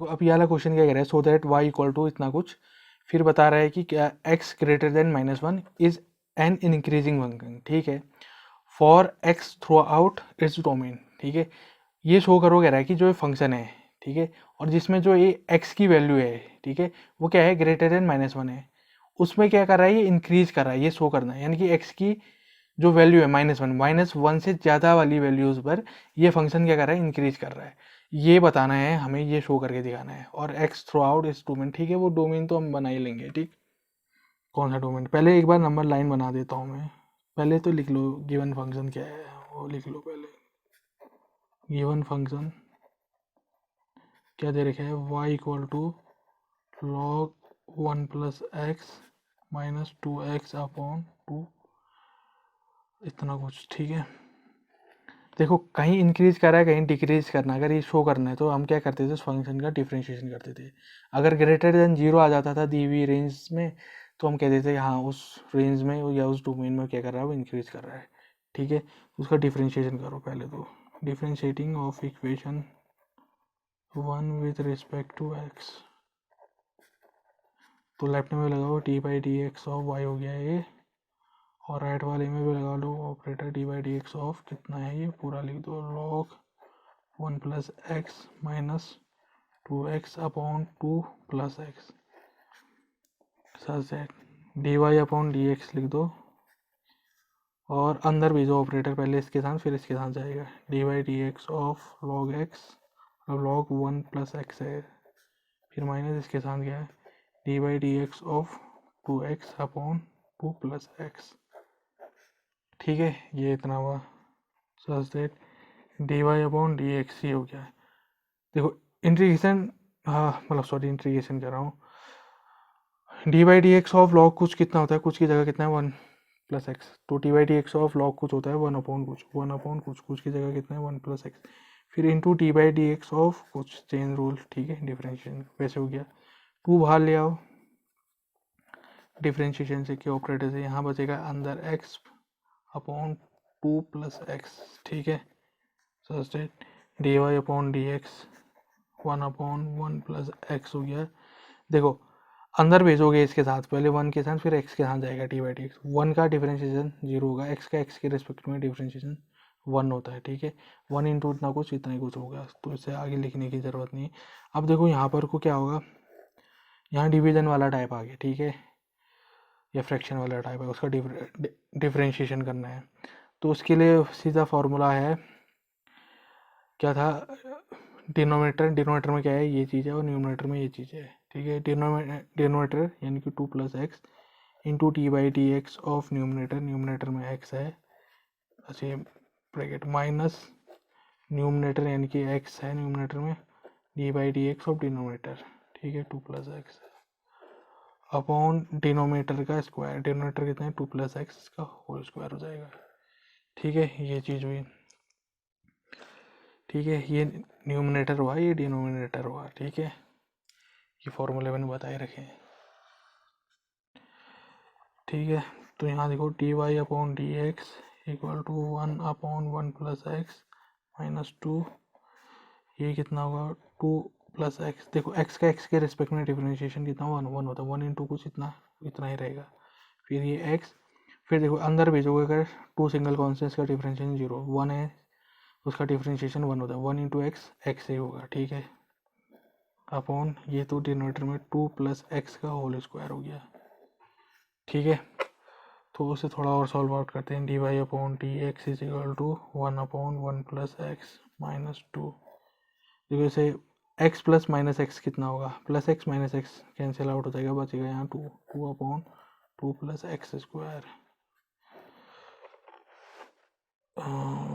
अब ये वाला क्वेश्चन क्या कह रहा है, so that y equal to इतना कुछ, फिर बता रहा है कि क्या x greater than -1 is an increasing function, ठीक है, for x throughout its domain, ठीक है। ये शो करो कह रहा है कि जो फंक्शन है, ठीक है, और जिसमें जो ये x की वैल्यू है, ठीक है, वो क्या है, ग्रेटर देन -1 है, उसमें क्या कर रहा है, ये इंक्रीज कर रहा है, ये शो करना है, यानी कि x की जो वैल्यू है -1 से ज़्यादा वाली वैल्यूज़ पर ये फंक्शन क्या कर रहा है, इंक्रीज कर रहा है, ये बताना है हमें, ये शो करके दिखाना है। और x थ्रू आउट इस डोमेन, ठीक है, वो डोमेन तो हम बना ही लेंगे, ठीक। कौन सा डोमेन, पहले एक बार नंबर लाइन बना देता हूँ मैं, पहले तो लिख लो गिवन फंक्शन क्या है, वो लिख लो पहले। गिवन फंक्शन क्या दे रखा है, y equal to log 1 plus x minus 2x upon 2, इतना कुछ, ठीक है। देखो कहीं इंक्रीज कर रहा है, कहीं डिक्रीज करना है, अगर ये शो करना है तो हम क्या करते थे, उस फंक्शन का डिफरेंशिएशन करते थे। अगर ग्रेटर देन 0 आ जाता था दी हुई रेंज में, तो हम कहते थे हाँ उस रेंज में या उस डोमेन में क्या कर रहा है, वो इंक्रीज कर रहा है, ठीक है। उसका डिफरेंशिएशन करो पहले, तो differentiating of equation 1 with respect to x, तो लेफ्ट में लगाओ d by d x of y हो गया ये, और राइट वाले में भी लगा लो operator d by d x of कितना है, ये पूरा लिख दो, log 1 plus x minus 2x upon 2 plus x, such that d y upon d x लिख दो, और अंदर भेजो ऑपरेटर, पहले इसके साथ फिर इसके साथ जाएगा, d y d x of log x, अब लॉग 1 प्लस एक्स है, फिर माइनस इसके साथ गया है d by d x of 2x upon 2 plus x, ठीक है, ये इतना हुआ, such that d y upon d x ही हो गया है। देखो इंटीग्रेशन, हाँ मतलब सॉरी इंटीग्रेशन कर रहा हूँ, D by d x of log कुछ कितना होता है, कुछ की जगह कितना है 1 प्लस एक्स, तो D by d x of log कुछ होता है 1 अपॉन कुछ, 1 अपॉन कुछ की जगह कितना है 1 प्लस एक्स, फिर into d by d x of कुछ, चेंज रूल, ठीक है, डिफरेंशिएशन वैसे हो गया, 2 बाहर ले आओ डिफरेंशिएशन से, क्या ऑपरेटर से, यहाँ बचेगा अंदर x अपॉन 2 प्लस एक्स, ठीक है, such that d y upon d x 1 upon 1 plus x हो गया। देखो अंदर भेजोगे इसके साथ, पहले 1 के साथ फिर x के साथ जाएगा डी बाई डी एक्स, 1 का डिफरेंशिएशन 0 होगा, x का x के रिस्पेक्ट में डिफरेंशिएशन 1 होता है, ठीक है, 1 इंटू इतना कुछ इतना ही कुछ होगा, तो इससे आगे लिखने की ज़रूरत नहीं है। अब देखो यहाँ पर को क्या होगा, यहाँ डिवीजन वाला टाइप आ गया, ठीक है, या फ्रैक्शन वाला टाइप है, उसका डिफरेंशिएशन करना है, तो उसके लिए सीधा फॉर्मूला है, क्या था, डिनोमिनेटर में क्या है, ये चीज़ है, और न्यूमरेटर में ये चीज़ है, ठीक है, डिनोमिनेटर यानी कि 2 plus x into T by d x of numerator में x है, अच्छे ब्रैकेट माइनस न्यूमरेटर यानी कि x है न्यूमरेटर में, D by d x of denominator, ठीक है, 2 प्लस एक्स अपॉन डिनोमिनेटर का स्क्वायर, डिनोमिनेटर कितना है 2 प्लस एक्स का होल स्क्वायर हो जाएगा, ठीक है, ये चीज़ हुई, ठीक है, ये न्यूमरेटर हुआ, ये डिनोमिनेटर हुआ, ठीक है, ये फॉर्मूले मैंने बताए रखे हैं, ठीक है। तो यहाँ देखो d y upon d x equal to 1 upon 1 plus x minus 2, ये कितना होगा 2 प्लस एक्स, देखो एक्स के रिस्पेक्ट में डिफरेंशिएशन कितना 1 होता है, 1 इंटू कुछ इतना ही रहेगा, फिर ये एक्स, फिर देखो अंदर भेजोगे अगर 2 सिंगल कॉन्स्टेंट्स का डिफरेंशिएशन 0, 1 है उसका डिफरेंशिएशन 1 होता है, 1 इंटू एक्स ही होगा, ठीक है, अपॉन ये तो डिनोमिनेटर में 2 प्लस एक्स का होल स्क्वायर हो गया, ठीक है। तो उसे थोड़ा और सॉल्व आउट करते हैं, d y upon d x is equal to 1 upon 1 plus x minus 2, देखो इसे x प्लस माइनस एक्स कितना होगा, plus x minus x cancel out हो जाएगा, बचेगा यहाँ 2 upon 2 plus x square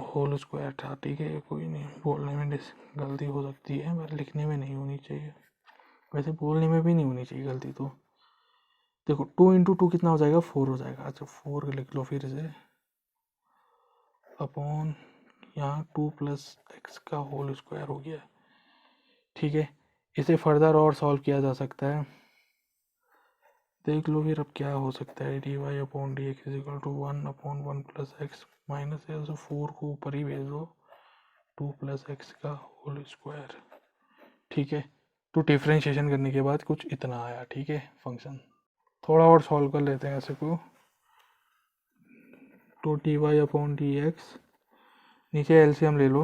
whole square था, ठीक है, कोई नहीं, बोलने में गलती हो सकती है पर लिखने में नहीं होनी चाहिए, वैसे बोलने में भी नहीं होनी चाहिए गलती, तो देखो 2 इंटू 2 कितना हो जाएगा 4 हो जाएगा, अच्छा 4 लिख लो फिर से, अपॉन यहाँ 2 प्लस एक्स का होल स्क्वायर हो गया, ठीक है। इसे फर्दर और सॉल्व किया जा सकता है, देख लो फिर अब क्या हो सकता है, d y upon d x is equal to 1 upon 1 plus x minus है, 4 को ऊपर ही भेज दो, 2 प्लस एक्स का होल स्क्वायर, ठीक है, तो डिफ्रेंशिएशन करने के बाद कुछ इतना आया, ठीक है फंक्शन। थोड़ा और सॉल्व कर लेते हैं ऐसे को। तो d y upon d x, नीचे एलसीएम ले लो।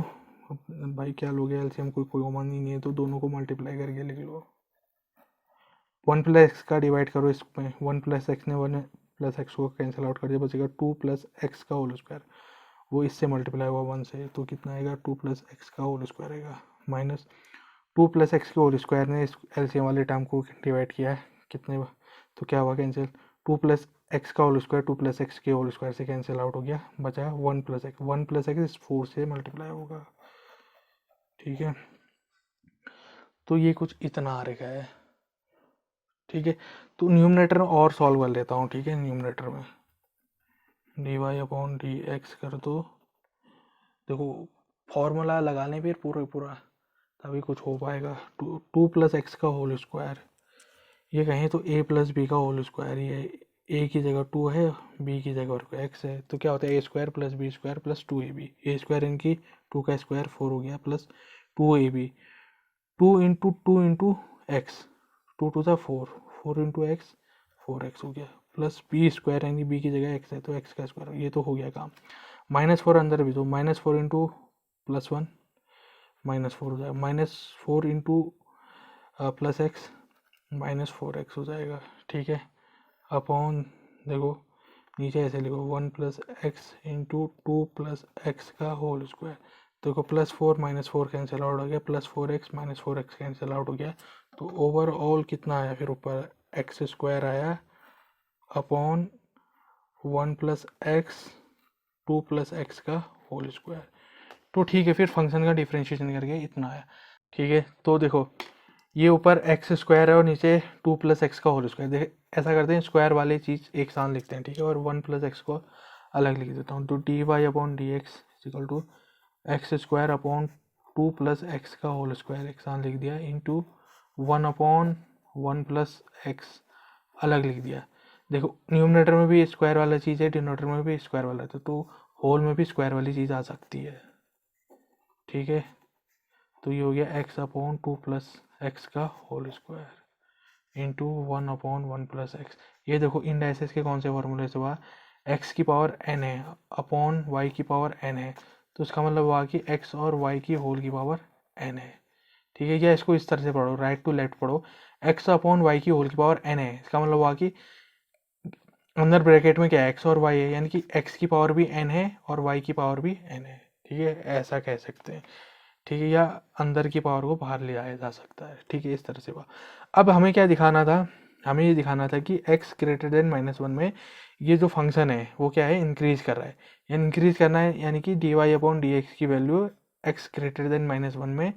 अब भाई क्या लोगे एलसीएम, कोई कॉमन ही नहीं है तो दोनों को मल्टीप्लाई करके लिख लो। 1 प्लस एक्स का डिवाइड करो इसमें, 1 प्लस एक्स ने 1 प्लस एक्स को कैंसिल आउट कर दिया, बचेगा 2 प्लस एक्स का होल स्क्वायर। वो इससे मल्टीप्लाई हुआ 1 से, तो कितना आएगा 2 प्लस एक्स का होल स्क्वायर आएगा, माइनस 2 प्लस एक्स के होल स्क्वायर ने इस एलसीएम वाले टर्म को डिवाइड किया है कितने, तो क्या हुआ कैंसिल, 2 प्लस एक्स का होल स्क्वायर 2 प्लस एक्स के होल स्क्वायर से कैंसिल आउट हो गया, बचा 1 प्लस एक्स। 1 प्लस एक्स इस 4 से मल्टीप्लाई होगा, ठीक है। तो ये कुछ इतना आ रखा है, ठीक है। तो न्यूमरेटर में और सॉल्व कर लेता हूँ, ठीक है। न्यूमरेटर में d y upon d x कर दो, देखो फॉर्मूला लगाने पर पूरा तभी कुछ हो पाएगा। 2 प्लस एक्स का होल स्क्वायर, ये कहें तो a प्लस बी का होल स्क्वायर, ये a की जगह 2 है, b की जगह x है, तो क्या होता है a square plus b square plus 2ab, a square इनकी 2 का स्क्वायर 4 हो गया plus 2ab, 2 into 2 into x, 2 two था 4, 4 इंटू एक्स 4x हो गया, प्लस बी स्क्वायर यानी b की जगह x है तो x का स्क्वायर, ये तो हो गया काम। -4 अंदर भी, तो -4 इंटू +1 -4 हो जाएगा, -4 इंटू प्लस एक्स -4x हो जाएगा, ठीक है। अपॉन देखो नीचे ऐसे लिखो 1 plus x into 2 plus x का होल स्क्वायर, देखो +4 -4 कैंसिल आउट हो गया, +4x -4x कैंसिल आउट हो गया, तो ओवरऑल कितना आया फिर ऊपर एक्स स्क्वायर आया upon 1 plus x 2 plus x का होल स्क्वायर। तो ठीक है, फिर फंक्शन का डिफ्रेंशिएशन करके इतना आया, ठीक है। तो देखो ये ऊपर एक्स स्क्वायर है और नीचे 2 प्लस एक्स का होल स्क्वायर, देख ऐसा करते हैं स्क्वायर वाली चीज़ एक साथ लिखते हैं, ठीक है, और 1 प्लस एक्स को अलग लिख देता हूँ। तो d y upon d x equal to x square upon 2 plus x का होल स्क्वायर एक साथ लिख दिया, इंटू 1 अपॉन 1 प्लस एक्स अलग लिख दिया। देखो न्यूमरेटर में भी स्क्वायर वाला चीज़ है, डिनोमिनेटर में भी स्क्वायर वाला है, तो होल में भी स्क्वायर वाली चीज़ आ सकती है, ठीक है। तो ये हो गया एक्स अपॉन 2 प्लस एक्स का whole square into 1 upon 1 plus x. ये देखो इंडाइसेस के कौन से फॉर्मूले से हुआ, एक्स की पावर n है अपॉन वाई की पावर n है, तो इसका मतलब हुआ कि एक्स और वाई की होल की पावर n है, ठीक है। या इसको इस तरह से पढ़ो, राइट टू लेफ्ट पढ़ो, एक्स अपॉन वाई की होल की पावर n है, इसका मतलब हुआ कि अंदर ब्रैकेट में क्या है एक्स और वाई है, यानी कि एक्स की पावर भी n है और वाई की पावर भी n है, ठीक है, ऐसा कह सकते हैं, ठीक है। या अंदर की पावर को बाहर ले आया जा सकता है, ठीक है, इस तरह से हुआ। अब हमें क्या दिखाना था, हमें ये दिखाना था कि x ग्रेटर देन -1 में ये जो फंक्शन है वो क्या है, इंक्रीज कर रहा है, यानी इंक्रीज करना है, यानी कि d y upon d x की वैल्यू x ग्रेटर देन -1 में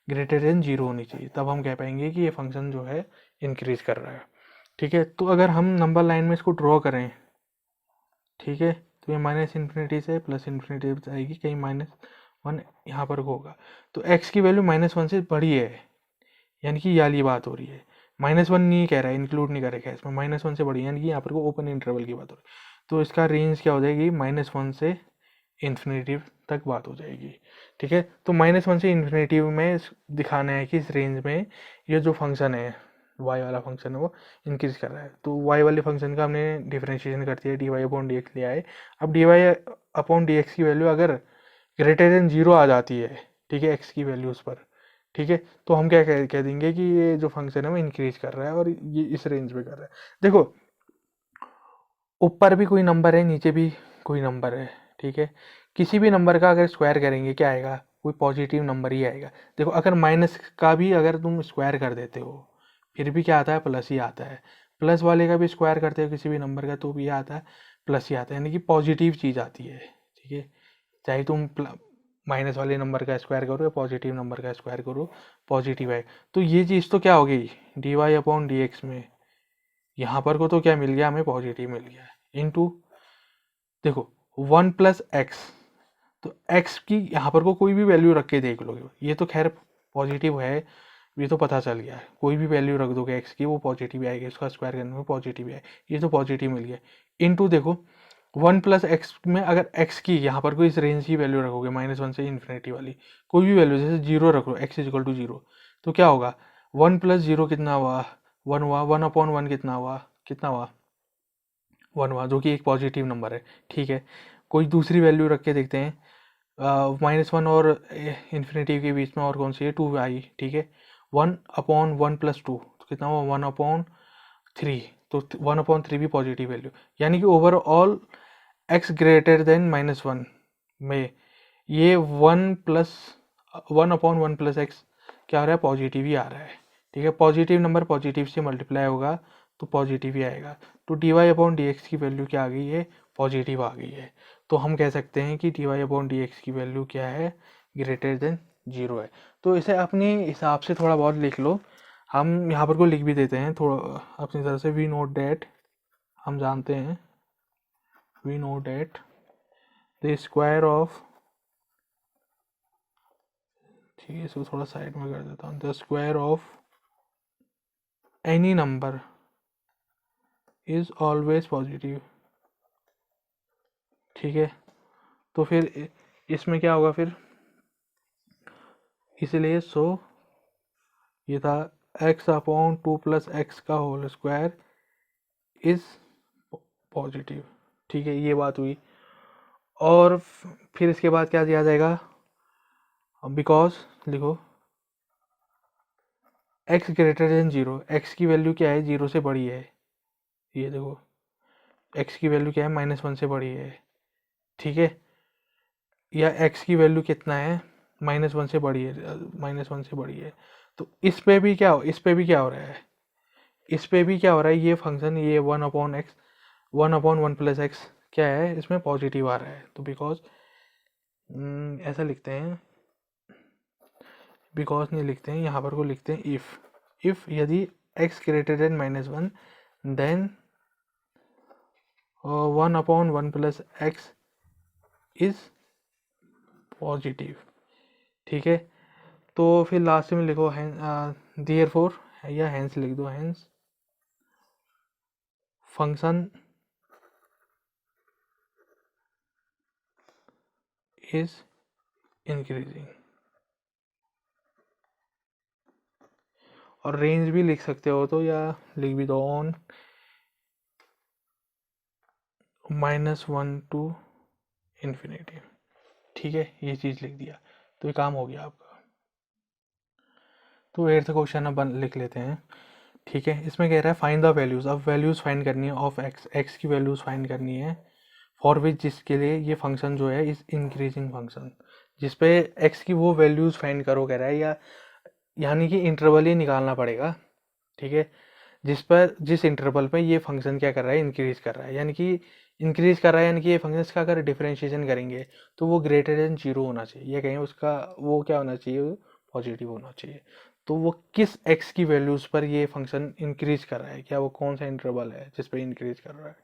ग्रेटर देन 0 होनी चाहिए, तब हम कह पाएंगे कि ये फंक्शन जो है इंक्रीज कर रहा है, ठीक है। तो अगर हम नंबर लाइन में इसको ड्रॉ करें, ठीक है, तो ये -∞ से +∞ आएगी, कहीं -1 यहाँ पर होगा, तो x की वैल्यू -1 से बड़ी है, यानी कि ये वाली बात हो रही है, -1 नहीं कह रहा है, इंक्लूड नहीं करेगा इसमें, -1 से बड़ी, यानी कि यहाँ पर को ओपन इंटरवल की बात हो रही है, तो इसका रेंज क्या हो जाएगी -1 से इन्फिनिटी तक बात हो जाएगी, ठीक है। तो -1 से इन्फिनिटी में दिखाना है कि इस रेंज में ये जो फंक्शन है y वाला फंक्शन है वो इंक्रीज कर रहा है, तो y वाले फंक्शन का हमने डिफरेंशिएशन कर दिया, d y upon d x लिया है। अब d y upon d x की वैल्यू अगर ग्रेटर देन 0 आ जाती है, ठीक है, एक्स की वैल्यूज पर, ठीक है, तो हम क्या कह देंगे कि ये जो फंक्शन है वो इंक्रीज कर रहा है और ये इस रेंज में कर रहा है। देखो ऊपर भी कोई नंबर है, नीचे भी कोई नंबर है, ठीक है, किसी भी नंबर का अगर स्क्वायर करेंगे क्या आएगा, कोई पॉजिटिव नंबर ही आएगा। देखो अगर माइनस का भी अगर तुम स्क्वायर कर देते हो फिर भी क्या आता है, प्लस ही आता है, प्लस वाले का भी स्क्वायर करते हो किसी भी नंबर का तो भी आता है, प्लस ही आता है, यानी कि पॉजिटिव चीज़ आती है, ठीक है। चाहे तुम माइनस वाले नंबर का स्क्वायर करो या पॉजिटिव नंबर का स्क्वायर करो, पॉजिटिव है। तो ये चीज़ तो क्या हो गई, d y upon d x में यहाँ पर को तो क्या मिल गया, हमें पॉजिटिव मिल गया, इनटू देखो 1 प्लस एक्स, तो x की यहाँ पर को कोई भी वैल्यू रख के देख लोगे, ये तो खैर पॉजिटिव है, ये तो पता चल गया है, कोई भी वैल्यू रख दोगे x की वो पॉजिटिव आएगी, इसका स्क्वायर करने में पॉजिटिव है, ये तो पॉजिटिव मिल गया। इनटू देखो 1 प्लस एक्स में अगर x की यहाँ पर कोई इस रेंज की वैल्यू रखोगे -1 से इन्फिनिटी वाली कोई भी वैल्यू, जैसे 0 रख लो, x इक्वल टू 0, तो क्या होगा 1 प्लस जीरो कितना हुआ, 1 हुआ, 1/1 कितना हुआ, 1 हुआ, जो कि एक पॉजिटिव नंबर है। ठीक है, कोई दूसरी वैल्यू रख के देखते हैं, -1 और इन्फिनिटी के बीच में और कौन सी है, 2 आई। ठीक है, 1/1 + 2 तो कितना हुआ, 1/3, तो 1/3 भी पॉजिटिव वैल्यू, यानी कि ओवरऑल x ग्रेटर देन -1 में ये 1/1 + x क्या आ रहा है, पॉजिटिव ही आ रहा है। ठीक है, पॉजिटिव नंबर पॉजिटिव से मल्टीप्लाई होगा तो पॉजिटिव ही आएगा। तो dy/dx की वैल्यू क्या आ गई है, पॉजिटिव आ गई है। तो हम कह सकते हैं कि dy/dx की वैल्यू क्या है, ग्रेटर देन 0 है। तो इसे अपने हिसाब से थोड़ा बहुत लिख लो, हम यहाँ पर को लिख भी देते हैं थोड़ा अपनी तरफ से। वी नोट डैट, हम जानते हैं, we know that the square of, ठीक है इसको थोड़ा साइड में कर देता हूँ, the square of any number is always positive. ठीक है, तो फिर इसमें क्या होगा फिर, इसलिए सो ये था x/2 + x का होल स्क्वायर इज पॉजिटिव। ठीक है, ये बात हुई। और फिर इसके बाद क्या दिया जाएगा, बिकॉज लिखो x ग्रेटर देन 0, x की वैल्यू क्या है, 0 से बड़ी है। ये देखो x की वैल्यू क्या है, -1 से बड़ी है। ठीक है, या x की वैल्यू कितना है, -1 से बड़ी है, -1 से बड़ी है। तो इस पे भी क्या हो रहा है, इस पे भी क्या हो रहा है, ये फंक्शन, ये 1/x 1/1 + x क्या है, इसमें पॉजिटिव आ रहा है। तो बिकॉज ऐसा लिखते हैं, बिकॉज नहीं लिखते हैं, यहाँ पर को लिखते हैं इफ यदि x greater than -1 then 1/1 + x is positive. ठीक है, तो फिर लास्ट में लिखो देयरफॉर, या हेंस लिख दो, हेंस फंक्शन इज इंक्रीजिंग। और रेंज भी लिख सकते हो तो, या लिख भी दो, ऑन -1 to इन्फिनिटी। ठीक है, ये चीज़ लिख दिया तो ये काम हो गया आपका। तो 8th क्वेश्चन अब लिख लेते हैं। ठीक है, इसमें कह रहा है फाइंड द वैल्यूज़, अब वैल्यूज़ फाइंड करनी है ऑफ एक्स की वैल्यूज़ फाइंड करनी है, फॉर विच जिसके लिए ये फंक्शन जो है इस इंक्रीजिंग फंक्शन, जिस पे एक्स की वो वैल्यूज़ फाइंड करो कह रहा है, या यानी कि इंटरवल ही निकालना पड़ेगा। ठीक है, जिस इंटरवल पे ये फंक्शन क्या कर रहा है, इंक्रीज कर रहा है, यानी कि इंक्रीज कर रहा है, यानी कि ये फंक्शन इसका अगर डिफरेंशिएशन करेंगे तो वो ग्रेटर देन 0 होना चाहिए, या कहीं उसका वो क्या होना चाहिए, पॉजिटिव होना चाहिए। तो वो किस एक्स की वैल्यूज़ पर ये फंक्शन इंक्रीज कर रहा है, क्या वो कौन सा इंटरवल है जिस पर इंक्रीज कर रहा है,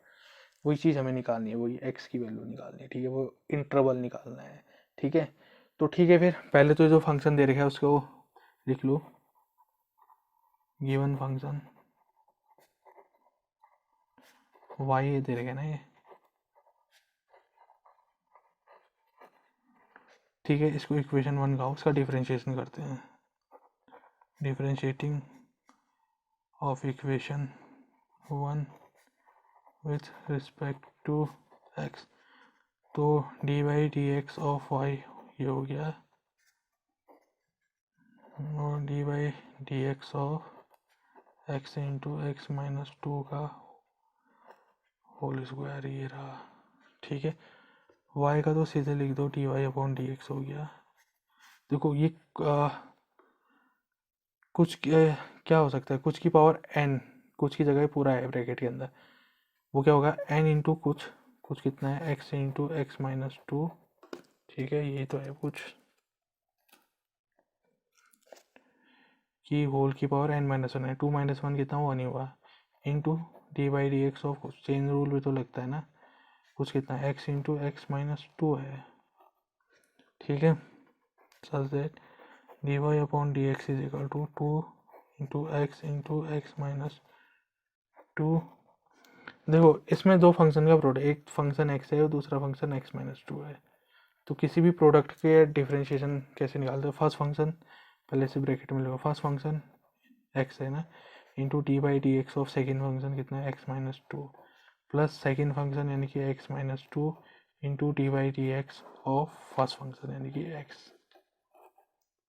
वही चीज़ हमें निकालनी है, वही एक्स की वैल्यू निकालनी है। ठीक है, वो इंटरवल निकालना है। ठीक है, तो ठीक है, फिर पहले तो जो फंक्शन दे रखा है उसको लिख लो, गिवन फंक्शन y दे रखे ना ये। ठीक है, इसको इक्वेशन 1 का उसका डिफरेंशिएशन करते हैं, differentiating of equation 1 with respect to x। तो dy/dx ऑफ y ये हो गया, और dy/dx of x into x minus 2 का होल स्क्वायर ये रहा। ठीक है, y का तो सीधे लिख दो, dy/dx हो गया। देखो ये कुछ क्या हो सकता है, कुछ की पावर n, कुछ की जगह पूरा है ब्रैकेट के अंदर, वो क्या होगा, n इंटू कुछ, कुछ कितना है, x इंटू x माइनस 2। ठीक है, ये तो है कुछ की होल की पावर n-1 है, 2 - 1 कितना हुआ, नहीं हुआ, इंटू dy/dx ऑफ कुछ, चेन रूल भी तो लगता है ना, कुछ कितना है, x इंटू x माइनस 2 है। ठीक है, such that dy/dx is equal to 2 into x minus 2। देखो इसमें दो फंक्शन का प्रोडक्ट, एक फंक्शन x है और दूसरा फंक्शन x माइनस 2 है। तो किसी भी प्रोडक्ट के डिफरेंशिएशन कैसे निकालते हैं, फर्स्ट फंक्शन पहले से ब्रैकेट में लिखो, फर्स्ट फंक्शन एक्स है ना, into d by d x of second function कितना है x minus two, plus second function यानी कि x minus two into d by d x of first function यानी कि एक्स।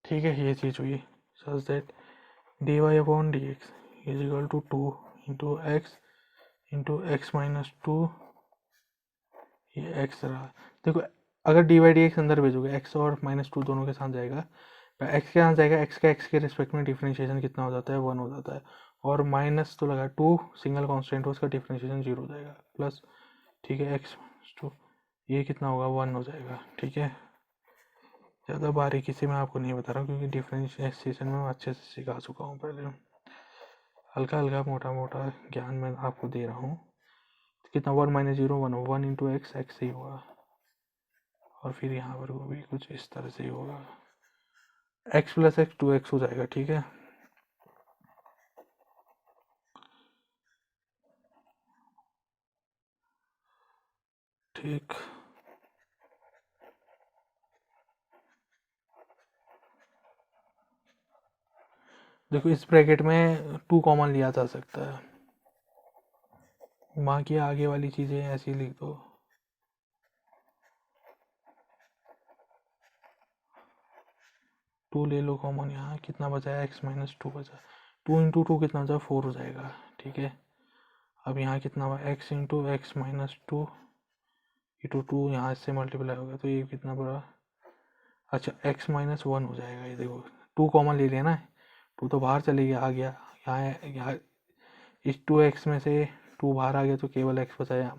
ठीक है, ये चीज़ हुई such that d y upon d x is equal to two into x minus two, ये एक्स रहा। देखो अगर डी वाई डी एक्स अंदर भेजोगे एक्स और माइनस टू दोनों के साथ जाएगा, एक्स के साथ जाएगा, एक्स का एक्स के रिस्पेक्ट में डिफ्रेंशिएशन कितना हो जाता है 1 हो जाता है, और माइनस तो लगा 2 सिंगल कांस्टेंट हो उसका डिफ्रेंशिएशन 0 हो जाएगा, प्लस ठीक है एक्स टू ये कितना होगा 1 हो जाएगा। ठीक है, ज़्यादा बारीकी से मैं आपको नहीं बता रहा हूँ क्योंकि डिफ्रेंशिएशन में मैं अच्छे से सिखा चुका हूँ पहले, हल्का हल्का मोटा मोटा ज्ञान मैं आपको दे रहा हूँ। कितना 1 माइनस 0 1 हो, 1 इंटू एक्स एक्स ही होगा, और फिर यहाँ पर वो भी कुछ इस तरह से ही होगा, एक्स प्लस एक्स 2x हो जाएगा। ठीक है, ठीक, देखो इस ब्रैकेट में 2 कॉमन लिया जा सकता है, माँ की आगे वाली चीज़ें ऐसी लिख दो, टू ले लो कॉमन, यहाँ कितना बचा है एक्स माइनस टू बचा, 2 इंटू टू कितना बचा 4 हो जाएगा। ठीक है, अब यहाँ कितना हुआ x into x minus two into two, यहाँ से मल्टीप्लाई हो गया तो ये कितना बड़ा, अच्छा एक्स माइनस 1 हो जाएगा। ये देखो 2 कॉमन ले लिया ना, 2 तो बाहर चले गया, आ गया यहाँ इस 2x में से 2 बाहर आ गया तो केवल x बचा,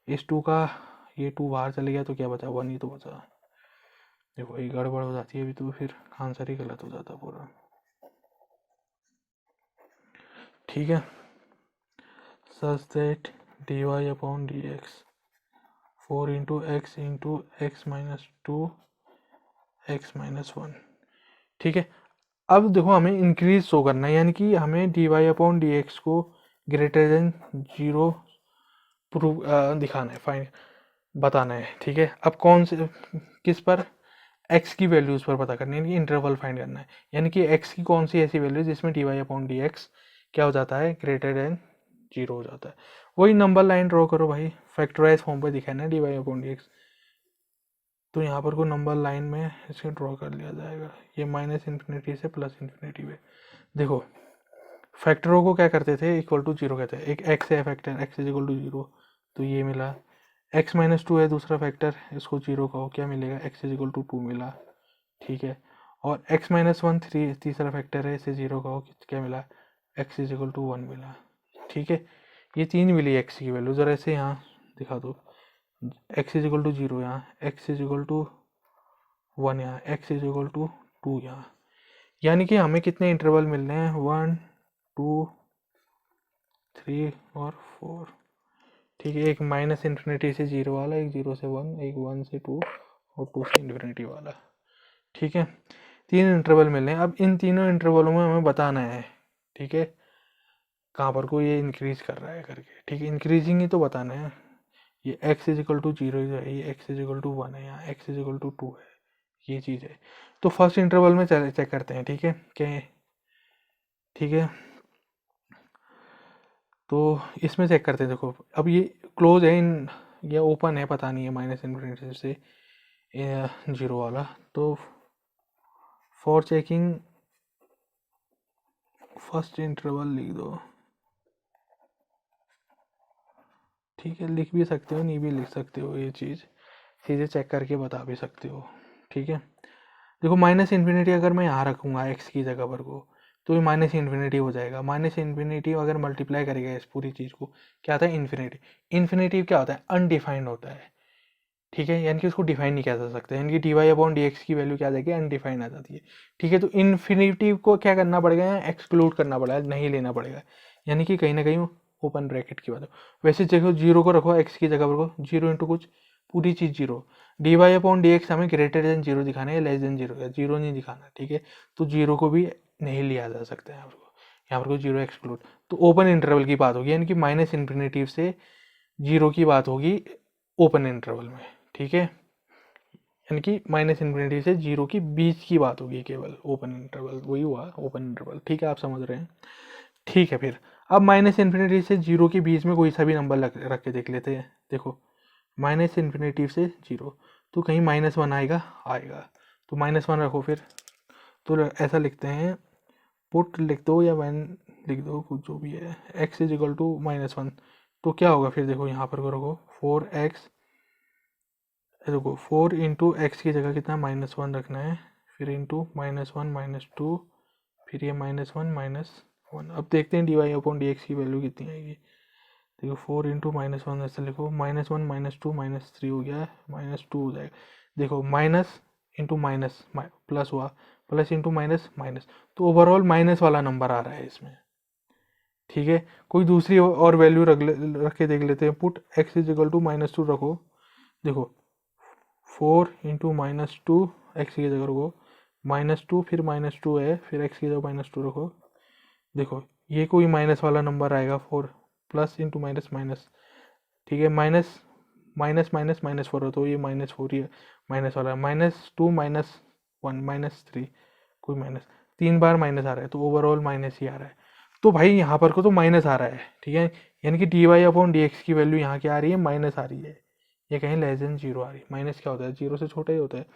इस 2 का ये 2 बाहर चले गया तो क्या बचा 1 ही तो बचा। देखो ये गड़बड़ हो जाती है अभी तो फिर आंसर ही गलत हो जाता पूरा। ठीक है, such that d y upon d x 4 into x minus two x minus 1। ठीक है, अब देखो हमें इंक्रीज शो करना है, यानी कि हमें d y upon d x को ग्रेटर देन 0 प्रूव दिखाना है, फाइन बताना है। ठीक है, अब कौन से किस पर, x की वैल्यूज पर पता करनी है, यानी कि इंटरवल फाइंड करना है, यानी कि x की कौन सी ऐसी वैल्यू जिसमें d y upon d x क्या हो जाता है ग्रेटर देन 0 हो जाता है। वही नंबर लाइन ड्रॉ करो भाई, फैक्टराइज फॉर्म पर दिखाना है d y upon d x, तो यहाँ पर को नंबर लाइन में इसे ड्रॉ कर लिया जाएगा, ये माइनस इन्फिनिटी से प्लस इन्फिनिटी पे। देखो फैक्टरों को क्या करते थे इक्वल टू 0 कहते हैं, एक x है factor x is equal to 0, तो ये मिला, x माइनस टू है दूसरा फैक्टर, इसको 0 कहो क्या मिलेगा x इज इक्वल टू 2 मिला। ठीक है, और x माइनस 1 तीसरा फैक्टर है, इसे 0 कहो क्या मिला x इज इक्वल टू 1 मिला। ठीक है, ये 3 मिली x की वैल्यू, ज़रा ऐसे यहाँ दिखा दो, x इज इक्वल टू 0 यहाँ, x इज इक्वल टू 1 यहाँ, x इज इक्वल टू 2 यहाँ, यानी कि हमें कितने इंटरवल मिल रहे हैं 1 2 3 और 4। ठीक है, एक माइनस इन्फिनिटी से 0 वाला, एक 0 से 1, एक 1 से 2 और 2 से इन्फिनिटी वाला। ठीक है, 3 इंटरवल मिल रहे हैं, अब इन तीनों इंटरवलों में हमें बताना है। ठीक है, कहाँ पर को ये इंक्रीज कर रहा है करके। ठीक है, इंक्रीजिंग ही तो बताना है, ये x इज इक्वल टू 0 है, ये x इज इक्वल टू 1 है, यहाँ x इज इक्वल टू 2 है, ये चीज़ है। तो फर्स्ट इंटरवल में चेक करते हैं। ठीक है, क्या, ठीक है, तो इसमें चेक करते हैं। देखो अब ये क्लोज है इन या ओपन है पता नहीं है, माइनस इन्फिनिटी से 0 वाला, तो फॉर चेकिंग फर्स्ट इंटरवल लिख दो। ठीक है, लिख भी सकते हो नहीं भी लिख सकते हो, ये चीज़ सीधे चेक करके बता भी सकते हो। ठीक है, देखो माइनस इन्फिनिटी अगर मैं यहाँ रखूँगा x की जगह पर को, तो ये माइनस इन्फिनिटी हो जाएगा। माइनस इन्फिनिटी अगर मल्टीप्लाई करेगा इस पूरी चीज़ को क्या आता है इन्फिनिटी। इन्फिनिटी क्या होता है अनडिफाइंड होता है। ठीक है, यानी कि उसको डिफाइन नहीं किया जा सकता, यानी कि d y upon d x की वैल्यू क्या आ जाएगी अनडिफाइंड आ जाती है। ठीक है, तो इन्फिनिटी को क्या करना पड़ेगा एक्सक्लूड करना पड़ेगा, नहीं लेना पड़ेगा, यानी कि कहीं ना कहीं ओपन ब्रैकेट की बात हो। वैसे देखो 0 को रखो x की जगह पर को, 0 इंटू कुछ पूरी चीज़ 0, d y upon d x हमें ग्रेटर देन 0 दिखाना है, लेस देन 0 है, 0 नहीं दिखाना। ठीक है, तो 0 को भी नहीं लिया जा सकता है यहाँ पर को 0 एक्सक्लूड, तो ओपन इंटरवल की बात होगी, यानी कि माइनस इन्फिनिटी से 0 की बात होगी ओपन इंटरवल में। ठीक है, यानी कि माइनस इन्फिनिटी से जीरो की बीच की बात होगी केवल, ओपन इंटरवल वही हुआ ओपन इंटरवल, ठीक है, आप समझ रहे हैं। ठीक है, फिर अब माइनस इन्फिनिटी से जीरो के बीच में कोई सा भी नंबर रख के देख लेते हैं। देखो माइनस इन्फिनिटी से जीरो, तो कहीं -1 आएगा, तो -1 रखो फिर। तो ऐसा लिखते हैं, पुट लिख दो या वन लिख दो, कुछ जो भी है, x इज इक्वल टू -1। तो क्या होगा फिर, देखो यहाँ पर रखो 4x, देखो 4 इंटू एक्स की जगह कितना -1 रखना है, फिर इंटू -1 -2, फिर ये -1 अब देखते हैं dy अपॉन dx की वैल्यू कितनी आएगी। देखो 4 इंटू -1 ऐसे लिखो, -1 -2 -3 हो गया, -2 हो जाएगा। देखो माइनस इंटू माइनस प्लस हुआ, प्लस इंटू माइनस माइनस, तो ओवरऑल माइनस वाला नंबर आ रहा है इसमें। ठीक है, कोई दूसरी और वैल्यू रख के देख लेते हैं। Put x is equal to -2 रखो। देखो 4 इंटू -2 एक्स की जगह रखो, -2 फिर -2 है, फिर x की जगह -2 रखो। देखो ये कोई माइनस वाला नंबर आएगा, 4 प्लस इंटू माइनस माइनस, ठीक है, माइनस माइनस माइनस -4 है, तो ये -4 ही है, माइनस वाला -2 -1 -3, कोई माइनस, 3 बार माइनस आ रहा है, तो ओवरऑल माइनस ही आ रहा है। तो भाई यहाँ पर को तो माइनस आ रहा है, ठीक है, यानी कि d y upon d x की वैल्यू यहाँ क्या आ रही है, माइनस आ रही है, ये कहीं लेस देन जीरो आ रही है। माइनस क्या होता है, जीरो से छोटा ही होता है।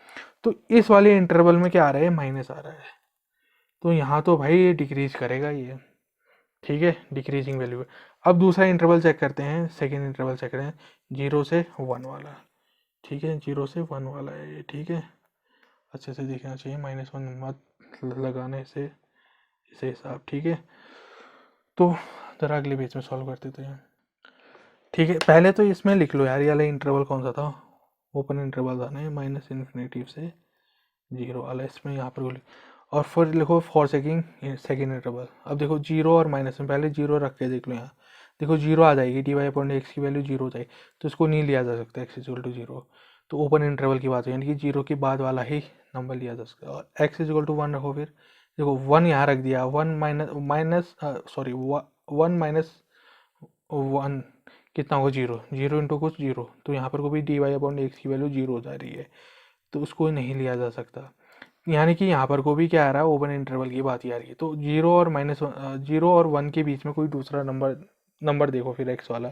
तो इस वाले इंटरवल में क्या आ रहा है, माइनस आ रहा है, तो यहाँ तो भाई ये डिक्रीज करेगा ये, ठीक है, डिक्रीजिंग वैल्यू। अब दूसरा इंटरवल चेक करते हैं, सेकेंड इंटरवल चेक करें, 0 से 1 वाला, ठीक है, 0 से 1 वाला है ये, ठीक है, अच्छे से देखना चाहिए, -1 मत लगाने से इसे हिसाब, ठीक है। तो जरा अगले पेज में सॉल्व कर देते हैं, ठीक है। पहले तो इसमें लिख लो यार, ये वाला इंटरवल कौन सा था, ओपन इंटरवल था ना, माइनस इन्फिनिटी से जीरो वाला, इसमें यहाँ पर और फिर लिखो फॉर सेकेंड इंटरवल। अब देखो जीरो और माइनस में, पहले जीरो रख के देख लो, यहाँ देखो जीरो आ जाएगी, डी वाई अपॉन एक्स की वैल्यू जीरो हो जाएगी, तो इसको नहीं लिया जा सकता एक्स इक्वल टू जीरो, तो ओपन इंटरवल की बात है, यानी कि जीरो के बाद वाला ही नंबर लिया जा सकता है। और एक्स इक्वल टू 1 रखो, फिर देखो 1 यहाँ रख दिया, 1 1 कितना होगा, जीरो, जीरो इंटू कुछ जीरो, तो यहाँ पर को भी डी वाई अपॉन एक्स की वैल्यू जीरो हो जा रही है, तो उसको नहीं लिया जा सकता, यानी कि यहाँ पर को भी क्या आ रहा है, ओपन इंटरवल की बात ही आ रही है। तो जीरो और 1 के बीच में कोई दूसरा नंबर देखो, फिर एक्स वाला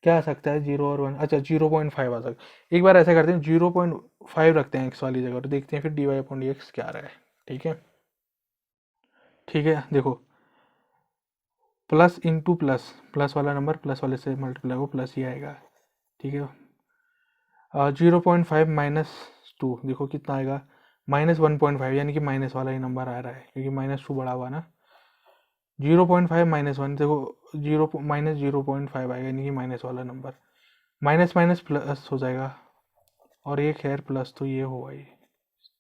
क्या आ सकता है, 0 और 1, अच्छा 0.5 आ सकता है। एक बार ऐसा करते हैं, 0.5 रखते हैं एक्स वाली जगह, तो देखते हैं फिर d y upon d x क्या आ रहा है, ठीक है। ठीक है, देखो प्लस इंटू प्लस, प्लस वाला नंबर प्लस वाले से मल्टीप्लाई हो, प्लस ही आएगा, ठीक है। 0.5 -2 देखो कितना आएगा, -1.5, यानी कि माइनस वाला ही नंबर आ रहा है, क्योंकि -2 बड़ा हुआ ना। 0.5 -1 देखो, 0.5 आएगा, यानी कि माइनस वाला नंबर, माइनस माइनस प्लस हो जाएगा, और ये खैर प्लस तो ये होगा ही,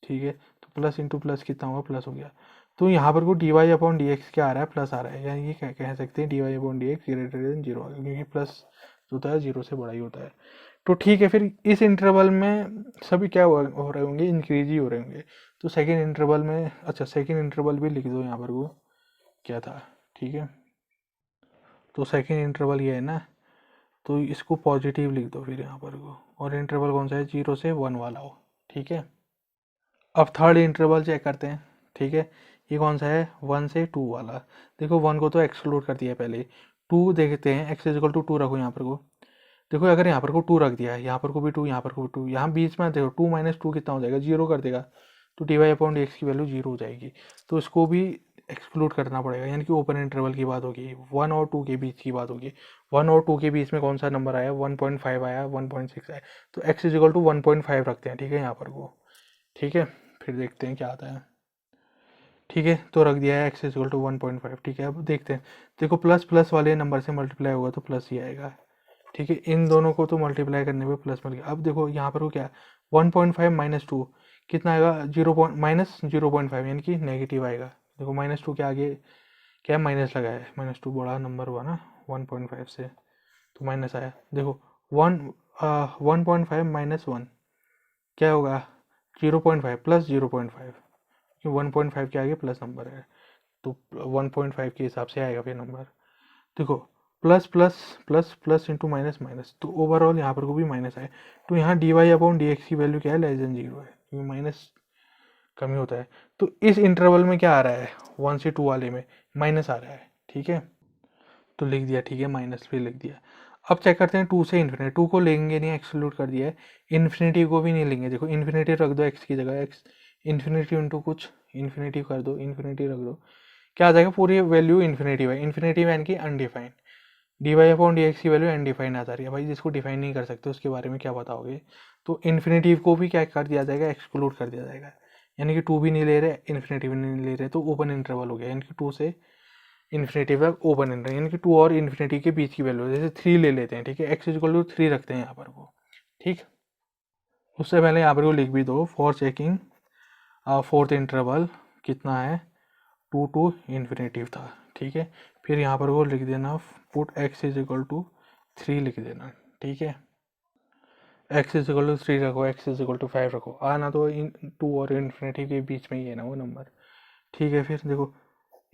ठीक है। तो प्लस इंटू प्लस कितना होगा, प्लस हो गया। तो यहाँ पर को d y upon d x क्या आ रहा है, प्लस आ रहा है, यानी कि कह सकते हैं d y upon d x greater than zero, क्योंकि प्लस जो होता है जीरो से बड़ा ही होता है। तो ठीक है, फिर इस इंटरवल में सभी क्या हो रहे होंगे, इंक्रीज ही हो रहे होंगे। तो सेकेंड इंटरवल में, अच्छा सेकेंड इंटरवल भी लिख दो यहाँ पर, वो क्या था, ठीक है। तो सेकेंड इंटरवल ये है ना, तो इसको पॉजिटिव लिख दो फिर यहाँ पर को, और इंटरवल कौन सा है, 0 से 1 वाला हो, ठीक है। अब थर्ड इंटरवल चेक करते हैं, ठीक है, ये कौन सा है, 1 से 2 वाला। देखो 1 को तो एक्सक्लूड कर दिया पहले, 2 देखते हैं, एक्स इक्वल टू 2 रखो यहाँ पर को। देखो अगर यहाँ पर को 2 रख दिया है, यहाँ पर को भी 2, यहाँ पर को भी 2, यहाँ बीच में देखो 2 - 2 कितना हो जाएगा, जीरो कर देगा, तो d y upon d x की वैल्यू जीरो हो जाएगी, तो इसको भी एक्सक्लूड करना पड़ेगा, यानी कि ओपन इंटरवल की बात होगी, 1 और 2 के बीच की बात होगी। 1 और 2 के बीच में कौन सा नंबर आया, 1.5 आया, 1.6 आया, तो एक्स इक्वल टू 1.5 रखते हैं, ठीक है, यहाँ पर को, ठीक है। फिर देखते हैं क्या आता है, ठीक है, तो रख दिया है एक्स इक्वल टू 1.5, ठीक है। अब देखते हैं, देखो प्लस प्लस वाले नंबर से मल्टीप्लाई होगा तो प्लस ही आएगा, ठीक है, इन दोनों को तो मल्टीप्लाई करने पे प्लस मिल गया। अब देखो यहाँ पर वो क्या है, 1.5 -2 कितना आएगा, 0.5, यानी कि नेगेटिव आएगा। देखो -2 के आगे क्या माइनस लगा है, -2 बड़ा नंबर हुआ ना 1.5 से, तो माइनस आया। देखो 1.5 -1 क्या होगा, 0.5 प्लस 0.5, कि 1.5 के आगे प्लस नंबर है, तो 1.5 के हिसाब से आएगा फिर नंबर। देखो plus plus plus plus into minus minus, तो ओवरऑल यहाँ पर को भी माइनस आए, तो यहाँ d y upon d x की वैल्यू क्या है, लेस देन 0 है, क्योंकि माइनस कमी होता है। तो इस इंटरवल में क्या आ रहा है, 1 से 2 वाले में माइनस आ रहा है, ठीक है, तो लिख दिया, ठीक है, माइनस भी लिख दिया। अब चेक करते हैं 2 से इन्फिनिटी, 2 को लेंगे नहीं, एक्सक्लूड कर दिया है, इन्फिनिटी को भी नहीं लेंगे, देखो इन्फिनिटी रख दो एक्स की जगह, एक्स इन्फिनिटी इंटू कुछ इन्फिनिटी कर दो, इन्फिनिटी रख दो, क्या आ जाएगा, पूरी वैल्यू इन्फिनिटी है, इन्फिनिटी यानी कि undefined, d y upon d x की वैल्यू अनडिफाइंड आ रही है, भाई जिसको डिफाइन नहीं कर सकते उसके बारे में क्या बताओगे, तो इन्फिनिटी को भी क्या कर दिया जाएगा, एक्सक्लूड कर दिया जाएगा, यानी कि 2 भी नहीं ले रहे, इन्फिनिटी भी नहीं ले रहे, तो ओपन इंटरवल हो गया, यानी कि 2 से इन्फिनिटी तक ओपन इंटरवल, यानी कि 2 और इन्फिनिटी के बीच की वैल्यू, जैसे 3 ले लेते हैं, ठीक है, एक्स इक्वल टू 3 रखते हैं यहाँ पर को, ठीक, उससे पहले यहाँ पर को लिख भी दो, फॉर चेकिंग फोर्थ इंटरवल कितना है, 2 टू इन्फिनिटी था, ठीक है, फिर यहाँ पर वो लिख देना, put x is equal to 3 लिख देना, ठीक है, एक्स इज इक्वल टू 3 रखो, एक्स इज इक्वल टू 5 रखो, आना तो 2 और इन्फिनिटी के बीच में ही है ना वो नंबर, ठीक है, फिर देखो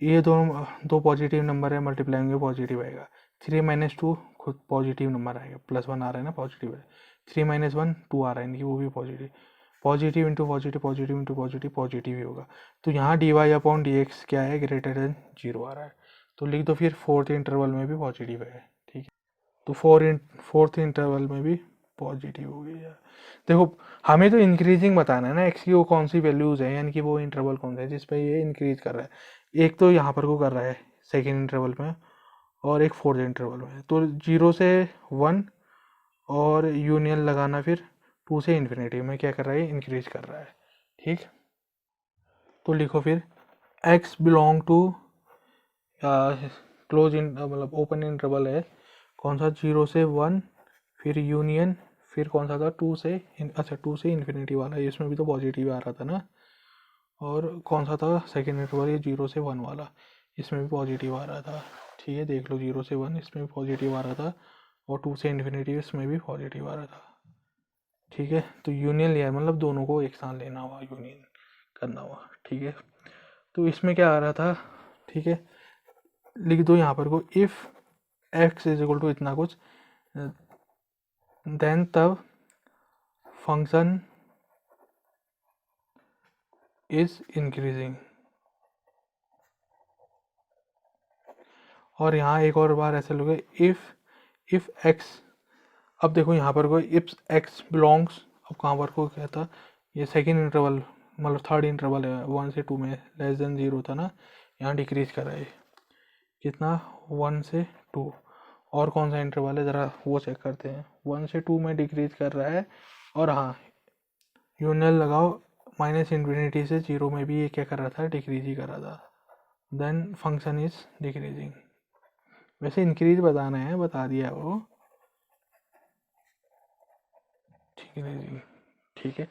ये दो पॉजिटिव नंबर है, मल्टीप्लाई होंगे पॉजिटिव आएगा, 3 माइनस 2 खुद पॉजिटिव नंबर आएगा, +1 आ रहा है ना, पॉजिटिव है, 3 माइनस 1 2 आ रहा है, वो भी positive, positive into positive, positive into positive, positive ही होगा, तो यहाँ d y upon d x क्या है, ग्रेटर देन 0 आ रहा है, तो लिख दो फिर फोर्थ इंटरवल में भी पॉजिटिव है, ठीक है, तो फोर्थ इंटरवल में भी पॉजिटिव हो गया। देखो हमें तो इंक्रीजिंग बताना है ना, एक्स की वो कौन सी वैल्यूज है, यानी कि वो इंटरवल कौन सा है जिस पे ये इंक्रीज कर रहा है, एक तो यहाँ पर को कर रहा है सेकेंड इंटरवल में और एक फोर्थ इंटरवल में, तो 0 से 1 और यूनियन लगाना फिर 2 से इन्फिनिटी में क्या कर रहा है, इंक्रीज कर रहा है, ठीक, तो लिखो फिर x belong to close in मतलब ओपन इंटरवल है, कौन सा, 0 से 1 फिर यूनियन, फिर कौन सा था 2 से अच्छा 2 से इन्फिनिटी वाला, इसमें भी तो पॉजिटिव आ रहा था ना, और कौन सा था सेकेंड इंटरवल, ये 0 से 1 वाला, इसमें भी पॉजिटिव आ रहा था, ठीक है, देख लो 0 से 1 इसमें भी पॉजिटिव आ रहा था, और 2 से इन्फिनिटी इसमें भी पॉजिटिव आ रहा था, ठीक है, तो यूनियन लिया मतलब दोनों को एक साथ लेना हुआ, यूनियन करना हुआ, ठीक है, तो इसमें क्या आ रहा था, ठीक है, लिख दो यहाँ पर को, if x is equal to इतना कुछ, देन तब फंक्शन इज इंक्रीजिंग, और यहाँ एक और बार ऐसे लोगे, इफ एक्स, अब देखो यहाँ पर को इफ एक्स बिलोंग्स, अब कहाँ पर को क्या था, ये सेकेंड इंटरवल मतलब थर्ड इंटरवल है, 1 से 2 में लेस देन 0 था ना, यहाँ डिक्रीज कर रहा है, कितना 1 से 2, और कौन सा इंटरवल है ज़रा वो चेक करते हैं, 1 से 2 में डिक्रीज कर रहा है, और हाँ यूनियन लगाओ, माइनस इन्फिनिटी से 0 में भी ये क्या कर रहा था, डिक्रीज ही कर रहा था, देन फंक्शन इज डिक्रीजिंग, वैसे इंक्रीज बताना है, बता दिया वो, डिक्रीजिंग, ठीक है,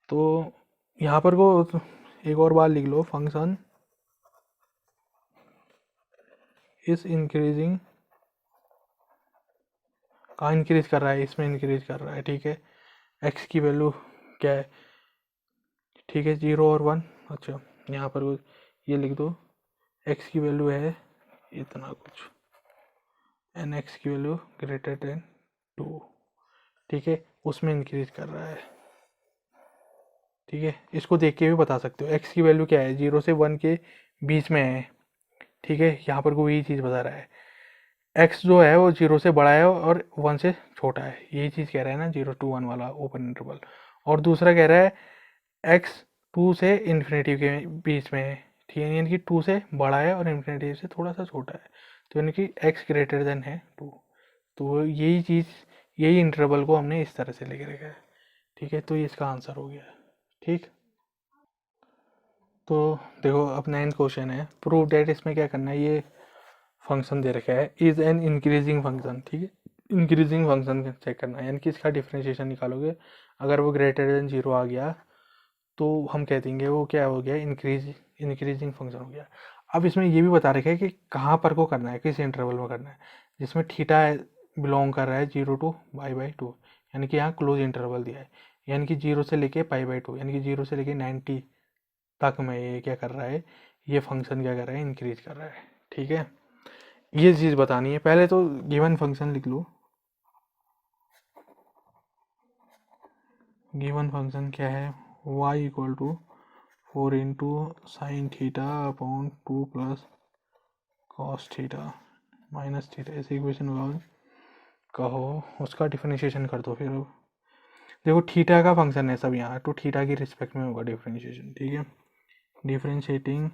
तो यहाँ पर को एक और बार लिख लो, फंक्शन इज इंक्रीजिंग, कहाँ इंक्रीज कर रहा है, इसमें इंक्रीज कर रहा है, ठीक है, एक्स की वैल्यू क्या है, ठीक है, 0 और 1, अच्छा यहाँ पर ये लिख दो, एक्स की वैल्यू है इतना कुछ, एन एक्स की वैल्यू ग्रेटर देन 2, ठीक है, उसमें इंक्रीज कर रहा है, ठीक है, इसको देख के भी बता सकते हो एक्स की वैल्यू क्या है, 0 से 1 के बीच में है, ठीक है, यहाँ पर कोई यही चीज़ बता रहा है, एक्स जो है वो 0 से बड़ा है और 1 से छोटा है, यही चीज़ कह रहा है ना 0 to 1 वाला ओपन इंटरवल, और दूसरा कह रहा है एक्स 2 से इन्फिनिटी के बीच में है, ठीक है, यानी कि 2 से बड़ा है और इन्फिनिटी से थोड़ा सा छोटा है, तो यानी कि एक्स ग्रेटर देन है 2, तो यही चीज़, यही इंटरवल को हमने इस तरह से लेके रखा है, ठीक है, तो ये इसका आंसर हो गया, ठीक, तो देखो अब 9th क्वेश्चन है, प्रूव डेट, इसमें क्या करना है, ये फंक्शन दे रखा है, इज एन इंक्रीजिंग फंक्शन, ठीक है, इंक्रीजिंग फंक्शन चेक करना है, यानी कि इसका डिफ्रेंशिएशन निकालोगे, अगर वो ग्रेटर देन 0 आ गया तो हम कह देंगे वो क्या हो गया, इंक्रीजिंग फंक्शन हो गया। अब इसमें ये भी बता रखा है कि कहाँ पर को करना है, किस इंटरवल में करना है, जिसमें थीटा बिलोंग कर रहा है 0 to π/2, यानी कि यहाँ क्लोज इंटरवल दिया है, यानी कि 0 से लेके π/2, यानी कि 0 से लेके 90 तक में ये क्या कर रहा है, ये फंक्शन क्या कर रहा है, इंक्रीज कर रहा है, ठीक है, ये चीज़ बतानी है। पहले तो गिवन फंक्शन लिख लो। गिवन फंक्शन क्या है, y equal to 4 into sine theta upon 2 plus cos theta minus theta. ऐसे इक्वेशन लगाओ, कहो उसका डिफरेंशिएशन कर दो। फिर देखो थीटा का फंक्शन है सब यहाँ, तो थीटा की रिस्पेक्ट में होगा डिफरेंशिएशन, ठीक है। Differentiating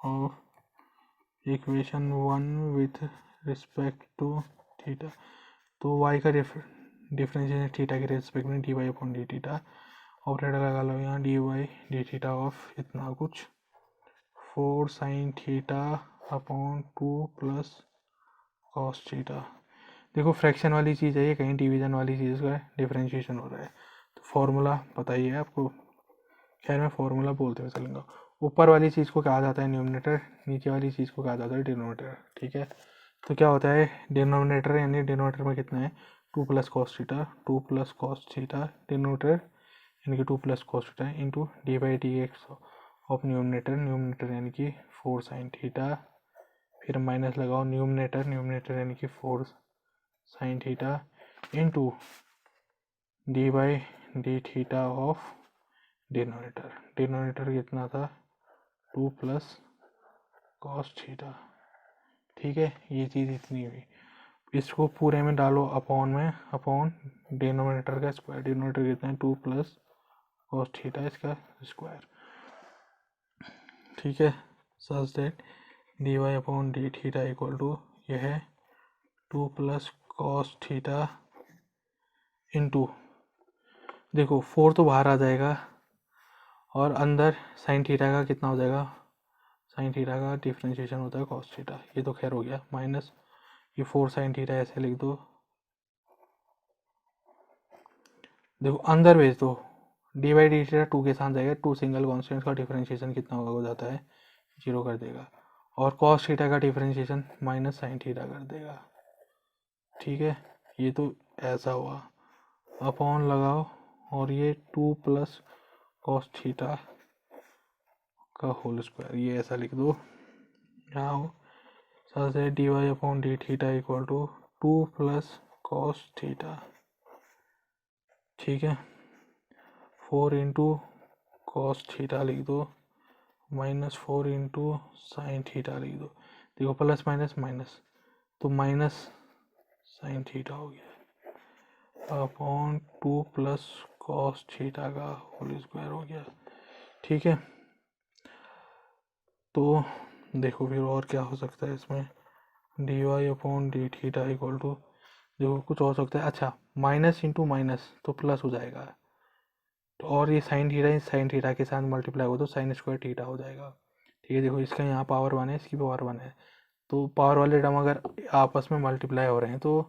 of equation 1 with respect to theta, तो y का डिफरेंशिएशन थीटा के रिस्पेक्ट में d y upon d theta. Operator लगा लो यहाँ, d y d theta of इतना कुछ 4 sine theta upon 2 plus cos theta. देखो फ्रैक्शन वाली चीज़ है ये, कहीं डिवीजन वाली चीज़ का डिफरेंशिएशन हो रहा है, तो फॉर्मूला पता ही है आपको। खैर मैं फॉर्मूला बोलते हुए चलूँगा। ऊपर वाली चीज़ को कहा जाता है न्यूमरेटर, नीचे वाली चीज़ को कहा जाता है डिनोमिनेटर, ठीक है। तो क्या होता है डिनोमिनेटर, यानी डिनोमिनेटर में कितना है 2 plus cos theta, 2 plus cos theta denominator यानी कि 2 plus cos theta into d by d x of numerator, numerator यानी कि 4 साइन थीटा, फिर माइनस लगाओ न्यूमरेटर, न्यूमरेटर यानी कि 4 sine theta into d by D theta of denominator. Denominator कितना था 2 प्लस कॉस थीटा, ठीक है। ये चीज़ इतनी हुई, इसको पूरे में डालो अपॉन में, अपॉन डिनोमिनेटर का स्क्वायर, डिनोमिनेटर कितना है 2 प्लस कॉस थीटा इसका स्क्वायर, ठीक है। Such that d y upon d theta equal to यह है 2 प्लस कॉस थीटा इंटू, देखो 4 तो बाहर आ जाएगा और अंदर साइन थीटा का कितना हो जाएगा, साइन थीटा का डिफ्रेंशिएशन होता है कॉस थीटा, ये तो खैर हो गया, माइनस ये 4 साइन थीटा ऐसे लिख दो। देखो अंदर भेज दो, डी बाई डी थीटा 2 के साथ जाएगा, 2 सिंगल कॉन्स्टेंट का डिफरेंशिएशन कितना होगा हो जाता है 0 कर देगा, और कॉस थीटा का डिफरेंशिएशन माइनस साइन थीटा कर देगा, ठीक है। ये तो ऐसा हुआ, अपॉन लगाओ और ये 2 प्लस कॉस थीटा का होल स्क्वायर, ये ऐसा लिख दो। यहाँ हो साथ से d y upon d theta equal to 2 plus cos theta, ठीक है। 4 इंटू कॉस थीटा लिख दो, माइनस 4 इंटू साइन थीटा लिख दो। देखो प्लस माइनस माइनस, तो माइनस साइन थीटा हो गया अपॉन 2 प्लस कॉस थीटा का होल स्क्वायर हो गया, ठीक है। तो देखो फिर और क्या हो सकता है इसमें, d y upon d theta equal to, देखो कुछ हो सकता है, अच्छा माइनस इंटू माइनस तो प्लस हो जाएगा, तो और ये साइन थीटा इस साइन थीटा के साथ मल्टीप्लाई हो तो साइन स्क्वायर थीटा हो जाएगा, ठीक है। देखो इसका यहाँ पावर 1 है, इसकी पावर 1 है, तो पावर वाले टर्म अगर आपस में मल्टीप्लाई हो रहे हैं तो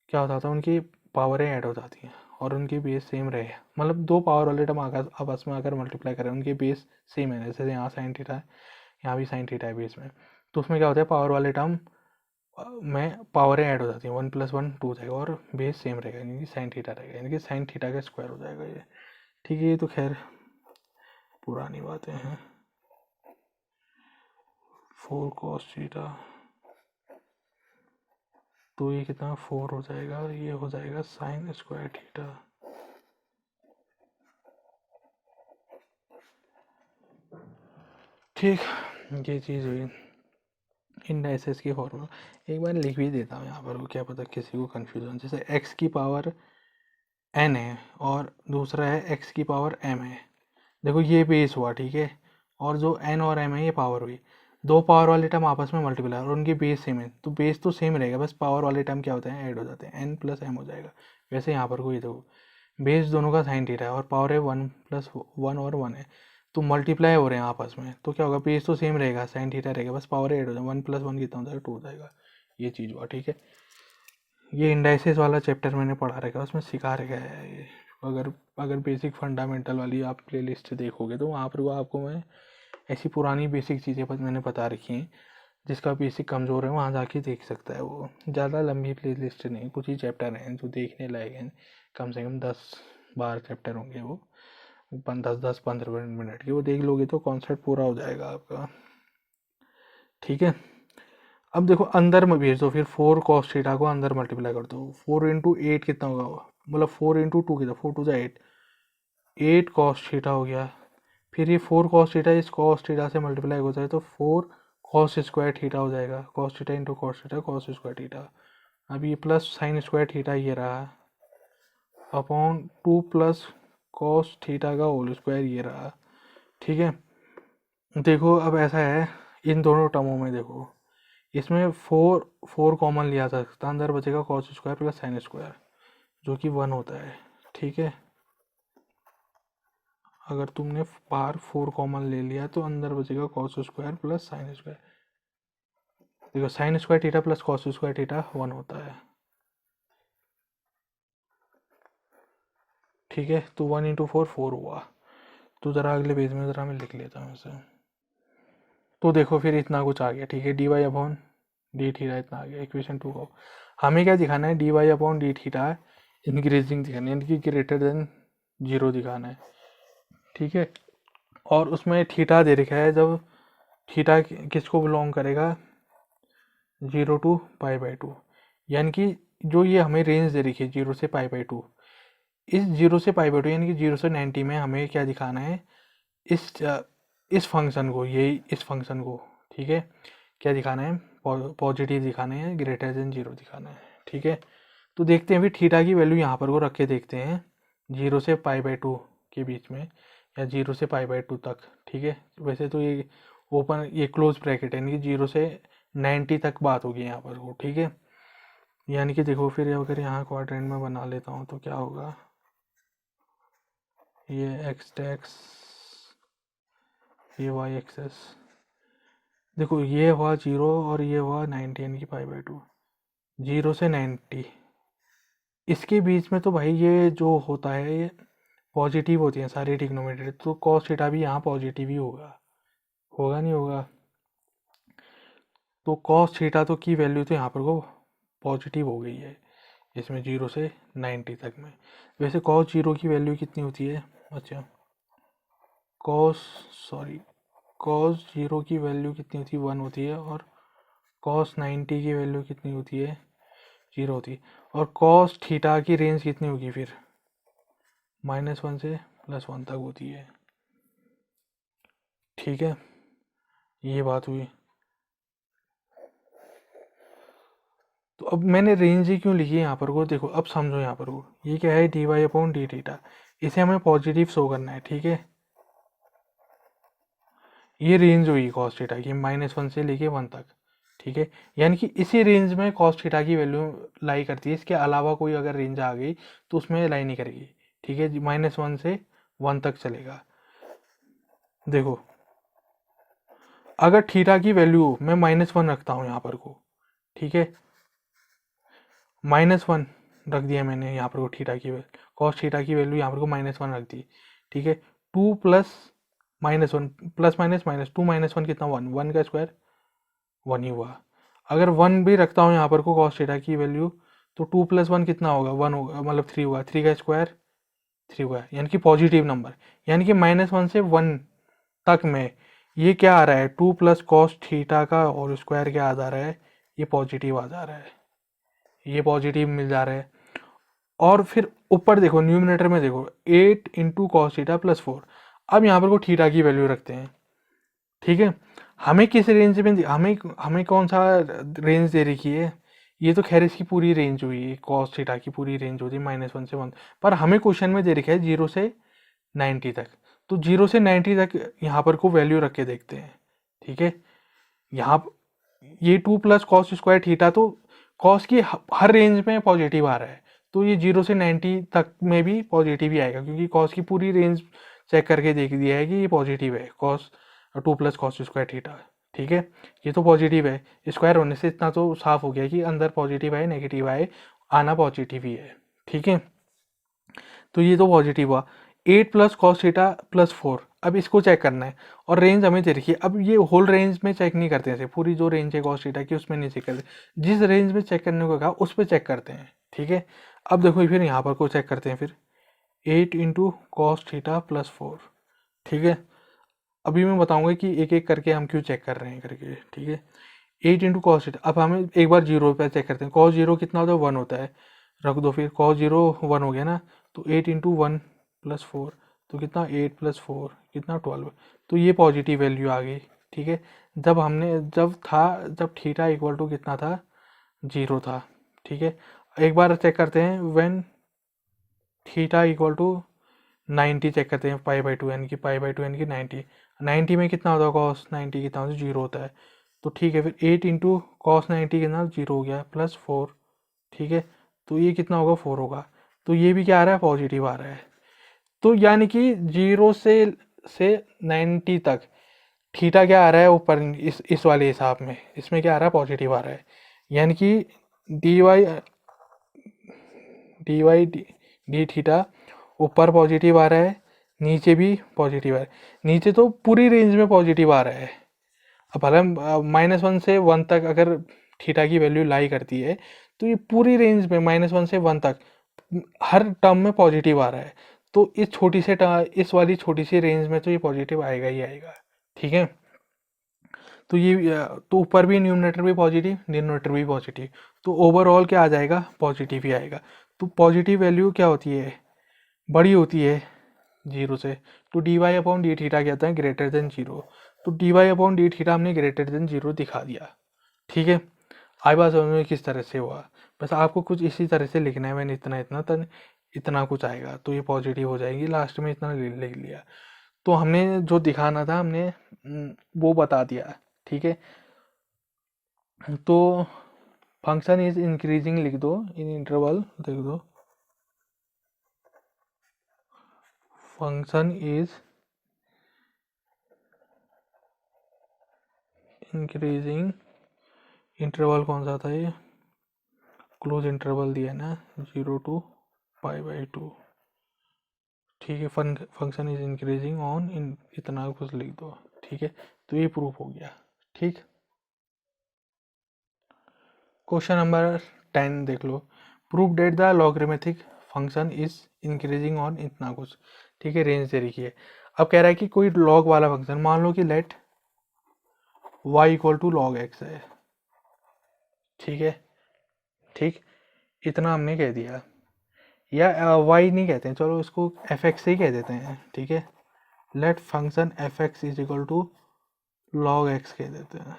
क्या होता था, उनकी पावरें ऐड हो जाती हैं और उनकी बेस सेम रहे, मतलब दो पावर वाले टर्म आपस में अगर मल्टीप्लाई करें उनकी बेस सेम है, जैसे यहाँ साइन थीटा है, यहाँ भी साइन थीटा है बेस में, तो उसमें क्या होता है पावर वाले टर्म में पावरें ऐड हो जाती हैं, 1 + 1 2 हो जाएगा और बेस सेम रहेगा यानी कि साइन थीटा रहेगा, यानी कि साइन थीटा का स्क्वायर हो जाएगा ये, ठीक है। ये तो खैर पुरानी बातें हैं। 4 cos थीटा, तो ये कितना 4 हो जाएगा, ये हो जाएगा साइन स्क्वायर थीटा, ठीक। ये चीज़ हुई इंडाइसेस की फॉर्मूला, एक बार लिख भी देता हूँ यहाँ पर, वो क्या पता किसी को कन्फ्यूजन, जैसे x की पावर n है और दूसरा है x की पावर m है, देखो ये बेस हुआ, ठीक है, और जो n और m है ये पावर हुई, दो पावर वाले टर्म आपस में मल्टीप्लाई और उनकी बेस सेम है, तो बेस तो सेम रहेगा, बस पावर वाले टर्म क्या होते हैं ऐड हो जाते हैं, n + m हो जाएगा। वैसे यहाँ पर कोई देखो बेस दोनों का साइन थीटा है और पावर है 1 + 1 और 1 है, तो मल्टीप्लाई हो रहे हैं आपस में, तो क्या होगा बेस तो सेम रहेगा साइन थीटा रहेगा, बस पावर ऐड हो जाएगा, 1 + 1 कितना हो जाएगा 2 हो जाएगा, ये चीज़ हुआ, ठीक है। ये इंडाइसेस वाला चैप्टर मैंने पढ़ा रखा है, उसमें सिखा रखा है ये, अगर अगर बेसिक फंडामेंटल वाली आप प्लेलिस्ट देखोगे तो वहाँ पर वो आपको मैं ऐसी पुरानी बेसिक चीज़ें मैंने बता रखी हैं, जिसका बेसिक कमज़ोर है वहाँ जाके देख सकता है, वो ज़्यादा लंबी प्लेलिस्ट नहीं, कुछ ही चैप्टर हैं जो देखने लायक हैं, कम से कम 10-12 चैप्टर होंगे वो, 10-15 मिनट के, वो देख लोगे तो कॉन्सेप्ट पूरा हो जाएगा आपका, ठीक है। अब देखो अंदर में भेज दो, फिर 4 कॉस थीटा को अंदर मल्टीप्लाई कर दो। 4 इंटू 8 कितना होगा, मतलब 4 इंटू 2 कितना, 4 टू ज़ा 8, 8 कॉस थीटा हो गया। फिर ये 4 कॉस थीटा इस कॉस थीटा से मल्टीप्लाई हो जाए तो 4 कॉस स्क्वायर थीटा हो जाएगा। Cos theta into cos theta cos square theta. अब ये प्लस साइन स्क्वायर थीटा ये रहा अपॉन 2 प्लस कॉस थीटा का होल स्क्वायर ये रहा। ठीक है, देखो अब ऐसा है, इन दोनों टर्मों में देखो, इसमें 4 कॉमन लिया जा सकता है, अंदर बचेगा cos square plus sine square जो कि 1 होता है। ठीक है, अगर तुमने बाहर 4 कॉमन ले लिया तो अंदर बचेगा cos square plus sine square. देखो sine square theta plus cos square theta 1 होता है। ठीक है, तो 1 इंटू 4 4 हुआ। तो ज़रा अगले पेज में ज़रा मैं लिख लेता हूँ इसे। तो देखो फिर इतना कुछ आ गया। ठीक है, d y upon d theta इतना आ गया। इक्वेशन 2 को हमें क्या दिखाना है, d y upon d theta increasing दिखाना है, यानी कि ग्रेटर देन 0 दिखाना है। ठीक है, और उसमें थीटा दे रखा है, जब थीटा किसको बिलोंग करेगा, 0 टू पाई बाई 2, यानी कि जो ये हमें रेंज दे रखी है 0 से पाई बाई 2, इस 0 से पाई बाई 2 यानी कि 0 से 90 में हमें क्या दिखाना है, इस फंक्शन को, यही इस फंक्शन को। ठीक है, क्या दिखाना है, पॉजिटिव दिखाना है, ग्रेटर देन 0 दिखाना है। ठीक है, तो देखते हैं फिर थीटा की वैल्यू यहाँ पर को रख के देखते हैं 0 से पाई बाई 2 के बीच में, या 0 से पाई बाई 2 तक। ठीक है, वैसे तो ये ओपन, ये क्लोज ब्रैकेट है, यानी कि 0 से 90 तक बात होगी यहाँ पर को। ठीक है, यानी कि देखो फिर अगर यहाँ क्वाड्रेंट में बना लेता हूँ तो क्या होगा, ये एक्स टैक्स, ये वाई एक्सेस, देखो ये हुआ 0 और ये हुआ 90 यानी कि पाई बाई 2, 0 से 90 इसके बीच में तो भाई ये जो होता है ये पॉजिटिव होती हैं सारी ट्रिग्नोमेट्री, तो कॉस थीटा भी यहाँ पॉजिटिव ही होगा, होगा नहीं होगा। तो कॉस थीटा तो की वैल्यू तो यहाँ पर को पॉजिटिव हो गई है इसमें 0 से 90 तक में। वैसे कॉस 0 की वैल्यू कितनी होती है, अच्छा कॉस कॉस 0 की वैल्यू कितनी होती है, 1 होती है, और कॉस 90 की वैल्यू कितनी होती है, 0 होती है। और कॉस थीटा की रेंज कितनी होगी फिर, -1 से +1 तक होती है। ठीक है, ये बात हुई। तो अब मैंने रेंज ही क्यों लिखी है यहाँ पर को, देखो अब समझो यहाँ पर को, ये क्या है, d y upon d theta, इसे हमें पॉजिटिव शो करना है। ठीक है, ये रेंज हुई कॉस थीटा की -1 से लेके 1 तक। ठीक है, यानी कि इसी रेंज में कॉस थीटा की वैल्यू लाई करती है, इसके अलावा कोई अगर रेंज आ गई तो उसमें लाई नहीं करेगी। ठीक है, -1 से 1 तक चलेगा। देखो अगर थीटा की वैल्यू मैं -1 रखता हूँ यहाँ पर को, ठीक है, -1 रख दिया मैंने यहाँ पर को, थीटा की कॉस थीटा की वैल्यू यहाँ पर को -1 रख दी। ठीक है, 2 प्लस -1 प्लस माइनस 2 -1 कितना, 1, 1 का स्क्वायर 1 ही हुआ। अगर 1 भी रखता हूँ यहाँ पर को कॉस थीटा की वैल्यू, तो 2 + 1 कितना होगा, 1 होगा, मतलब 3 हुआ, 3 का स्क्वायर 3 हुआ, यानी कि पॉजिटिव नंबर। यानी कि -1 से 1 तक में ये क्या आ रहा है, 2 प्लस कॉस थीटा का और स्क्वायर क्या आ जा रहा है, ये पॉजिटिव आ जा रहा है, ये पॉजिटिव मिल जा रहा है। और फिर ऊपर देखो न्यूमिनेटर में देखो 8 इंटू कॉस थीटा +4। अब यहाँ पर को थीटा की वैल्यू रखते हैं। ठीक है, हमें किस रेंज में, हमें कौन सा रेंज दे रखी है, ये तो खैर इसकी पूरी रेंज हुई, कॉस थीटा की पूरी रेंज होती है -1 से 1, पर हमें क्वेश्चन में दे रखा है 0 से 90 तक। तो 0 से 90 तक यहाँ पर को वैल्यू रख के देखते हैं। ठीक है, यहाँ ये 2 प्लस कॉस स्क्वायर थीटा, तो कॉस की हर रेंज में पॉजिटिव आ रहा है, तो ये 0 से 90 तक में भी पॉजिटिव ही आएगा, क्योंकि कॉस की पूरी रेंज चेक करके देख दिया है कि ये पॉजिटिव है, cos 2 plus cos square theta. ठीक है, ये तो पॉजिटिव है, स्क्वायर होने से इतना तो साफ हो गया कि अंदर पॉजिटिव है नेगेटिव आए, आना पॉजिटिव ही है। ठीक है, तो ये तो पॉजिटिव हुआ। 8 प्लस कॉस थीटा +4, अब इसको चेक करना है, और रेंज हमें दे रखी है। अब ये होल रेंज में चेक नहीं करते हैं, पूरी जो रेंज है कॉस थीटा की उसमें नहीं चेक करते, जिस रेंज में चेक करने को कहा उस पर चेक करते हैं। ठीक है, अब देखो फिर यहाँ पर को चेक करते हैं, फिर 8 इंटू कॉस थीटा +4। ठीक है, अभी मैं बताऊंगा कि एक एक करके हम क्यों चेक कर रहे हैं करके। ठीक है, 8 इंटू कॉस थीटा। अब हमें एक बार जीरो पे चेक करते हैं, कॉस जीरो कितना होता है, 1 होता है, रख दो फिर, कॉस जीरो 1 हो गया ना, तो 8 इंटू वन प्लस फोर, तो कितना 8 प्लस फोर कितना 12, तो ये पॉजिटिव वैल्यू आ गई। ठीक है, जब थीटा इक्वल टू कितना था, जीरो था। ठीक है, एक बार चेक करते हैं, when theta equal to 90 check करते हैं, पाई/2 यानी कि पाई/2 यानी कि 90 में कितना होता है कॉस 90 कितना होता है, जीरो होता है। तो ठीक है, फिर 8 इंटू कॉस 90 कितना, जीरो हो गया, प्लस फोर। ठीक है, तो ये कितना होगा, 4 होगा। तो ये भी क्या आ रहा है, पॉजिटिव आ रहा है। तो यानी कि जीरो से 90 तक थीटा क्या आ रहा है ऊपर, इस वाले हिसाब में, इसमें क्या आ रहा है, पॉजिटिव आ रहा है। यानी कि d y d y d theta ऊपर पॉजिटिव आ रहा है, नीचे भी पॉजिटिव आ रहा है। नीचे तो पूरी रेंज में पॉजिटिव आ रहा है। अब भले -1 से 1 तक अगर थीटा की वैल्यू लाई करती है, तो ये पूरी रेंज में -1 से 1 तक हर टर्म में पॉजिटिव आ रहा है। तो इस वाली छोटी सी रेंज में तो ये पॉजिटिव आएगा ही आएगा। ठीक है, तो तो ऊपर भी न्यूमरेटर भी पॉजिटिव, डिनोमिनेटर भी पॉजिटिव, तो ओवरऑल क्या आ जाएगा, पॉजिटिव ही आएगा। तो पॉजिटिव वैल्यू क्या होती है, बड़ी होती है जीरो से। तो d y upon d theta क्या होता है, ग्रेटर देन जीरो। तो d y upon d theta हमने ग्रेटर देन जीरो दिखा दिया। ठीक है, आई बात समझ में किस तरह से हुआ, बस आपको कुछ इसी तरह से लिखना है, मैंने इतना इतना तन इतना कुछ आएगा, तो ये पॉजिटिव हो जाएगी, लास्ट में इतना लिख लिया। तो हमने जो दिखाना था हमने वो बता दिया। ठीक है, तो फंक्शन इज इंक्रीजिंग लिख दो, इन इंटरवल लिख दो, फंक्शन इज इंक्रीजिंग, इंटरवल कौन सा था ये, क्लोज इंटरवल दिया ना, 0 to π/2। ठीक है, फंक्शन इज इंक्रीजिंग ऑन इतना कुछ लिख दो। ठीक है, तो ये प्रूफ हो गया। ठीक, क्वेश्चन नंबर 10 देख लो, prove that the logarithmic function is increasing on इतना कुछ। ठीक है, रेंज दे रखी है। अब कह रहा है कि कोई लॉग वाला फंक्शन, मान लो कि let y equal to log x है। ठीक है, ठीक, इतना हमने कह दिया, या वाई नहीं कहते हैं, चलो इसको एफ एक्स से ही कह देते हैं। ठीक है, let function f x is equal to log x कह देते हैं।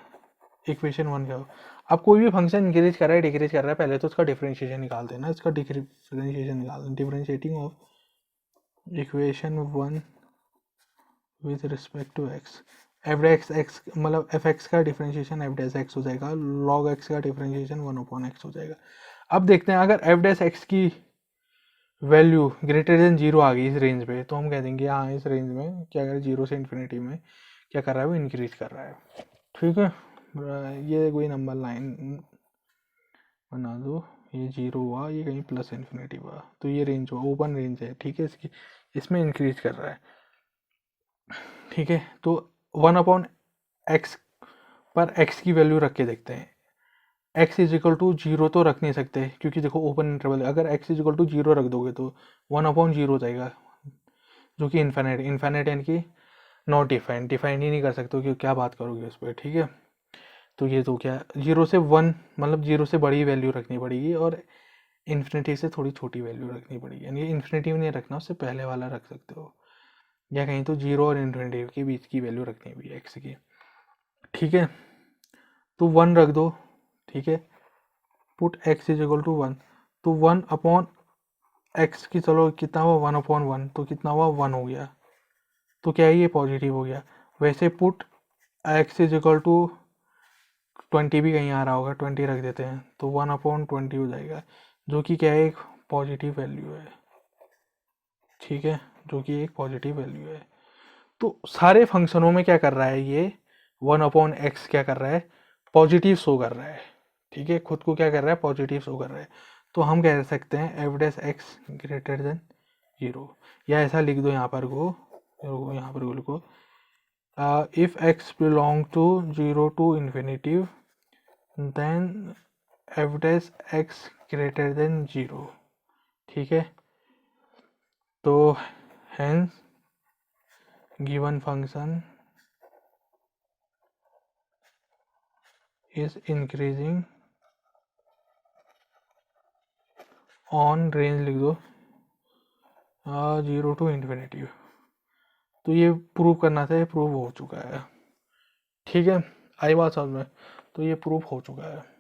इक्वेशन 1 क्या हो, अब कोई भी फंक्शन इंक्रीज कर रहा है डिक्रीज कर रहा है, पहले तो उसका डिफरेंशिएशन निकाल देना, इसका डिफरेंशिएशन निकाल देना, differentiating of equation 1 with respect to x. F x x मतलब एफ एक्स का डिफरेंशिएशन एफ डैश एक्स हो जाएगा, लॉग एक्स का डिफरेंशिएशन 1/x हो जाएगा। अब देखते हैं, अगर एफ डैश एक्स की वैल्यू ग्रेटर देन जीरो आ गई इस रेंज पे, तो हम कह देंगे हाँ इस रेंज में क्या कर, जीरो से इन्फिनिटी में क्या कर रहा है, वो इंक्रीज कर रहा है। ठीक है, ये कोई नंबर लाइन बना दो, ये जीरो हुआ, ये कहीं प्लस इन्फिनिटी हुआ, तो ये रेंज हुआ, ओपन रेंज है। ठीक है, इसकी इसमें इंक्रीज कर रहा है। ठीक है, तो 1/x पर x की वैल्यू रख के देखते हैं। x is equal to zero तो रख नहीं सकते, क्योंकि देखो ओपन इंटरवल है, अगर x is equal to zero रख दोगे तो 1/0 हो जाएगा, जो कि इन्फाइनाइट यानी कि नॉट डिफाइंड, डिफाइंड ही नहीं कर सकते, क्योंकि क्या बात करोगे उस पर। ठीक है, तो ये तो क्या, जीरो से 1 मतलब जीरो से बड़ी वैल्यू रखनी पड़ेगी, और इन्फिनिटी से थोड़ी छोटी वैल्यू रखनी पड़ेगी, यानी इन्फिनिटी नहीं रखना, उससे पहले वाला रख सकते हो, या कहीं तो जीरो और इन्फिनिटी के बीच की वैल्यू रखनी भी है एक्स की। ठीक है, तो 1 रख दो। ठीक है, put x is equal to 1, तो 1/x की, चलो कितना हुआ, 1/1, तो कितना हुआ, 1 हो गया, तो क्या है, ये पॉजिटिव हो गया। वैसे put x is equal to 20 भी कहीं आ रहा होगा, 20 रख देते हैं, तो 1/20 हो जाएगा, जो कि क्या है, एक पॉजिटिव वैल्यू है। ठीक है, जो कि एक पॉजिटिव वैल्यू है। तो सारे फंक्शनों में क्या कर रहा है, ये 1/x क्या कर रहा है, पॉजिटिव शो कर रहा है। ठीक है, खुद को क्या कर रहा है, पॉजिटिव शो कर रहा है। तो हम कह सकते हैं F dash x greater than zero, या ऐसा लिख दो यहाँ पर को, यहाँ पर लिखो, if x belong to zero to infinity then f dash x greater than zero. ठीक है, तो hence given function is increasing on range लिख दो 0 to इन्फिनिटी। तो ये प्रूव करना था, ये प्रूव हो चुका है। ठीक है, आई बात समझ में? तो ये प्रूव हो चुका है।